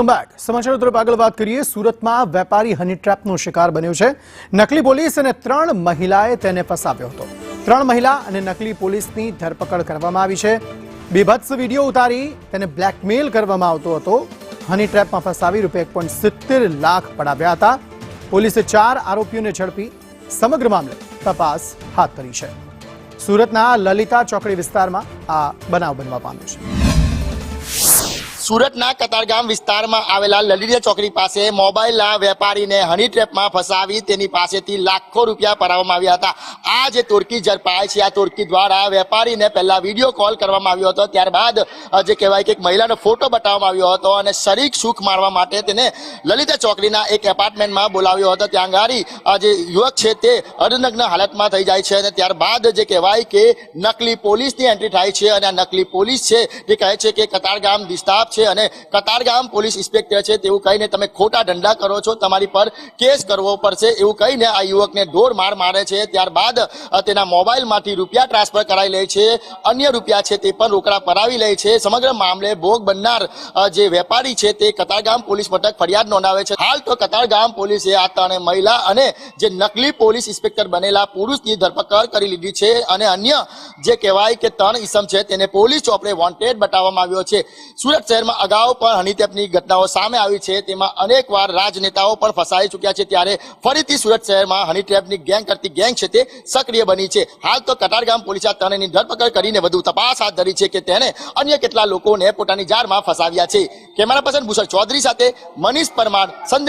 Back સમાચારો તરફ આગળ વાત કરીએ। સુરતમાં વેપારી હની ટ્રેપનો શિકાર બન્યો છે। નકલી પોલીસ અને 3 મહિલાએ તેને ફસાવ્યો હતો। 3 મહિલા અને નકલી પોલીસની ધરપકડ કરવામાં આવી છે। બીભત્સ વિડીયો ઉતારી તેને બ્લેકમેલ કરવામાં આવતો હતો। હની ટ્રેપમાં ફસાવી ₹1.70 લાખ પડાવ્યા હતા। પોલીસે 4 આરોપીઓને ઝડપી સમગ્ર મામલે તપાસ હાથ ધરી છે। સુરતના લલિતા ચોકડી વિસ્તારમાં આ બનાવ બનવા પામ્યો છે। સુરતના કતારગામ વિસ્તારમાં આવેલા લલિતા ચોકડી પાસે મોબાઈલના વેપારીને હની ટ્રેપમાં ફસાવી તેની પાસેથી લાખો રૂપિયા પડાવવામાં આવ્યા હતા। આ જે તોડકી ઝડપાઈ છે, આ તોડકી દ્વારા વેપારીને પહેલા વિડીયો કોલ કરવામાં આવ્યો હતો, ત્યારબાદ જે કહેવાય કે એક મહિલાનો ફોટો બતાવવામાં આવ્યો હતો અને શરીક સુખ માણવા માટે તેને લલિતા ચોકડીના એક એપાર્ટમેન્ટમાં બોલાવ્યો હતો। ત્યાં ગાડી જે યુવક છે તે અર્ધનગ્ન હાલતમાં થઈ જાય છે અને ત્યારબાદ જે કહેવાય કે નકલી પોલીસની એન્ટ્રી થાય છે અને આ નકલી પોલીસ છે તે કહે છે કે કતારગામ ડિસ્ટાફ છે અને કતારગામ પોલીસ ઇન્સ્પેક્ટર છે તેવું કહીને તમે ખોટા ધંધા કરો છો, તમારી પર કેસ કરવો પડશે એવું કહીને આ યુવકને ઢોર માર મારે છે। ત્યારબાદ તેના મોબાઈલમાંથી રૂપિયા ટ્રાન્સફર કરાવી લે છે, અન્ય રૂપિયા છે તે પણ રોકડા પડાવી લે છે। સમગ્ર મામલે ભોગ બનનાર જે વેપારી છે તે કતારગામ પોલીસ મથક ફરિયાદ નોંધાવે છે। હાલ તો કતારગામ પોલીસે આ 3 મહિલા અને જે નકલી પોલીસ ઇન્સ્પેક્ટર બનેલા પુરુષની ધરપકડ કરી લીધી છે અને અન્ય જે કહેવાય કે 3 ઇસમ છે તેને પોલીસ ચોપડે વોન્ટેડ બતાવવામાં આવ્યો છે। સુરત શહેરમાં અગાઉ પણ હની ટ્રેપની ઘટનાઓ સામે આવી છે, તેમાં અનેકવાર રાજનેતાઓ પણ ફસાઈ ચૂક્યા છે, ત્યારે ફરીથી સુરત શહેરમાં હની ટ્રેપની ગેંગ કરતી ગેંગ છે તે સક્રિય બની છે। હાલ તો કતારગામ પોલીસે આ 3ની ધરપકડ કરીને વધુ તપાસ હાથ ધરી છે કે તેને અન્ય કેટલા લોકોને પોતાની જાળમાં ફસાવ્યા છે। કેમેરા પર્સન ભૂષણ ચૌધરી સાથે મનીષ પરમાર, સંદેશ।